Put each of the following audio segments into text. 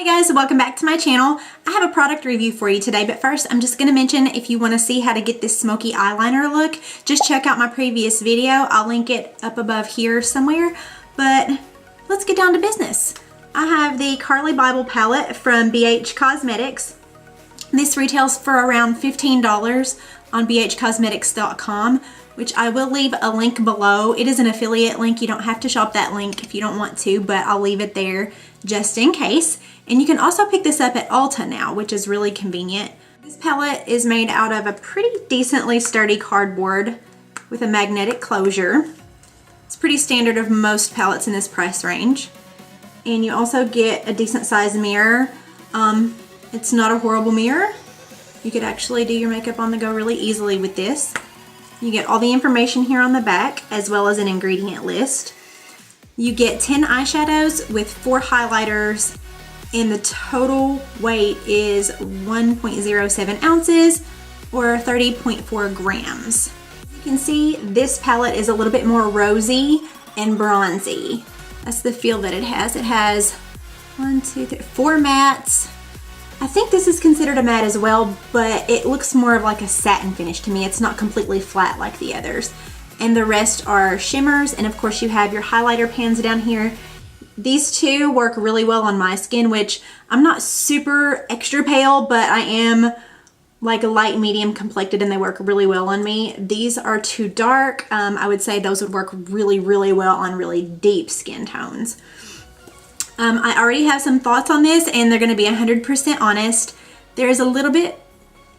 Hey guys, welcome back to my channel. I have a product review for you today, but first I'm just going to mention if you want to see how to get this smoky eyeliner look, just check out my previous video. I'll link it up above here somewhere, but let's get down to business. I have the Carli Bybel palette from BH Cosmetics. This retails for around $15 on bhcosmetics.com, which I will leave a link below. It is an affiliate link. You don't have to shop that link if you don't want to, but I'll leave it there just in case. And you can also pick this up at Ulta now, which is really convenient. This palette is made out of a pretty decently sturdy cardboard with a magnetic closure. It's pretty standard of most palettes in this price range. And you also get a decent sized mirror. It's not a horrible mirror. You could actually do your makeup on the go really easily with this. You get all the information here on the back, as well as an ingredient list. You get 10 eyeshadows with 4 highlighters, and the total weight is 1.07 ounces or 30.4 grams. You can see this palette is a little bit more rosy and bronzy. That's the feel that it has. It has 4 mattes. I think this is considered a matte as well, but it looks more of like a satin finish to me. It's not completely flat like the others. And the rest are shimmers, and of course you have your highlighter pans down here. These two work really well on my skin, which I'm not super extra pale, but I am like a light medium complected and they work really well on me. These are too dark. I would say those would work really well on really deep skin tones. I already have some thoughts on this, and they're going to be 100% honest. There's a little bit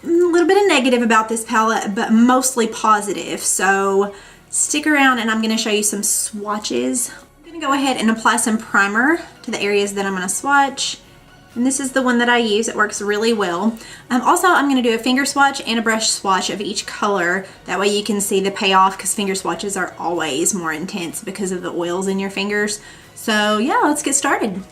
of negative about this palette, but mostly positive. So stick around and I'm going to show you some swatches. I'm going to go ahead and apply some primer to the areas that I'm going to swatch. And this is the one that I use. It works really well. Also, I'm going to do a finger swatch and a brush swatch of each color. That way you can see the payoff, because finger swatches are always more intense because of the oils in your fingers. So yeah, let's get started.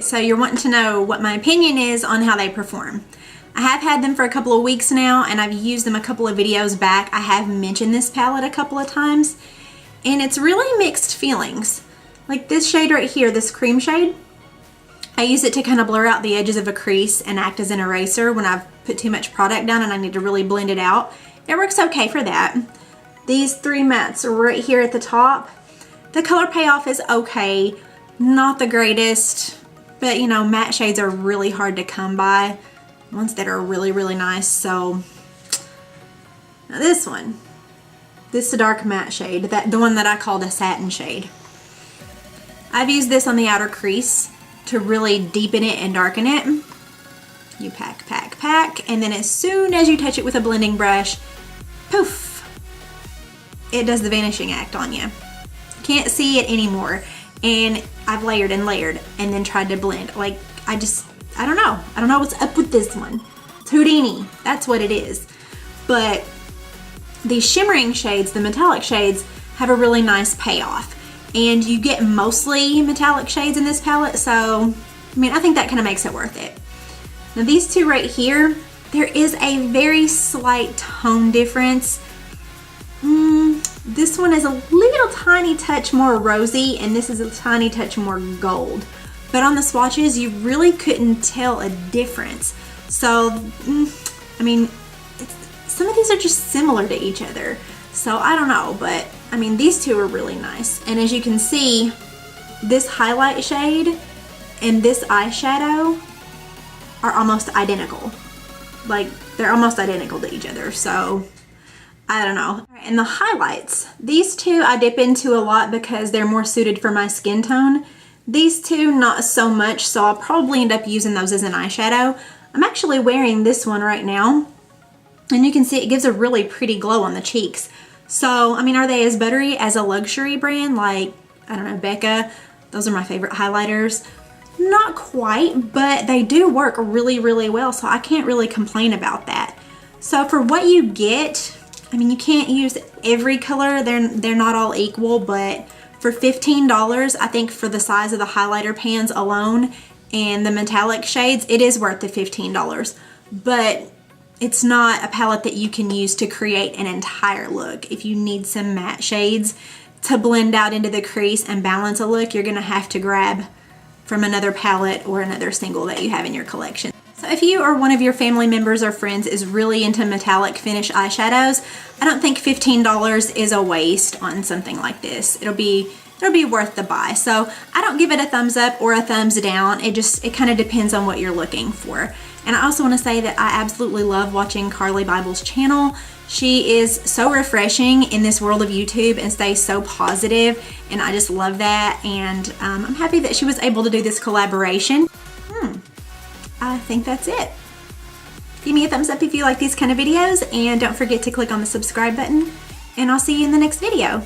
So you're wanting to know what my opinion is on how they perform. I have had them for a couple of weeks now, and I've used them a couple of videos back. I have mentioned this palette a couple of times, and it's really mixed feelings. Like this shade right here, this cream shade, I use it to kind of blur out the edges of a crease and act as an eraser when I've put too much product down and I need to really blend it out. It works okay for that. These 3 mattes right here at the top, the color payoff is okay, not the greatest. But you know, matte shades are really hard to come by, ones that are really nice. So now this one, this is a dark matte shade, the one that I called a satin shade. I've used this on the outer crease to really deepen it and darken it. You pack, pack, pack, and then as soon as you touch it with a blending brush, poof, it does the vanishing act on you. Can't see it anymore. And I've layered and layered and then tried to blend. Like, I don't know. I don't know what's up with this one. It's Houdini, that's what it is. But these shimmering shades, the metallic shades, have a really nice payoff. And you get mostly metallic shades in this palette, so, I mean, I think that kind of makes it worth it. Now these two right here, there is a very slight tone difference. This one is a little tiny touch more rosy, and this is a tiny touch more gold. But on the swatches, you really couldn't tell a difference. So, I mean, some of these are just similar to each other. So I don't know, but I mean, these two are really nice. And as you can see, this highlight shade and this eyeshadow are almost identical. Like, they're almost identical to each other, so I don't know. And the highlights, these two I dip into a lot because they're more suited for my skin tone. These two, not so much, so I'll probably end up using those as an eyeshadow. I'm actually wearing this one right now, and you can see it gives a really pretty glow on the cheeks. So, I mean, are they as buttery as a luxury brand like, I don't know, Becca? Those are my favorite highlighters. Not quite, but they do work really, really well, so I can't really complain about that. So for what you get, I mean, you can't use every color. They're not all equal, but for $15, I think for the size of the highlighter pans alone and the metallic shades, it is worth the $15. But it's not a palette that you can use to create an entire look. If you need some matte shades to blend out into the crease and balance a look, you're gonna have to grab from another palette or another single that you have in your collection. So if you or one of your family members or friends is really into metallic finish eyeshadows, I don't think $15 is a waste on something like this. It'll be worth the buy. So I don't give it a thumbs up or a thumbs down. It kind of depends on what you're looking for. And I also want to say that I absolutely love watching Carli Bybel's channel. She is so refreshing in this world of YouTube and stays so positive, and I just love that. And I'm happy that she was able to do this collaboration. I think that's it. Give me a thumbs up if you like these kind of videos, and don't forget to click on the subscribe button, and I'll see you in the next video.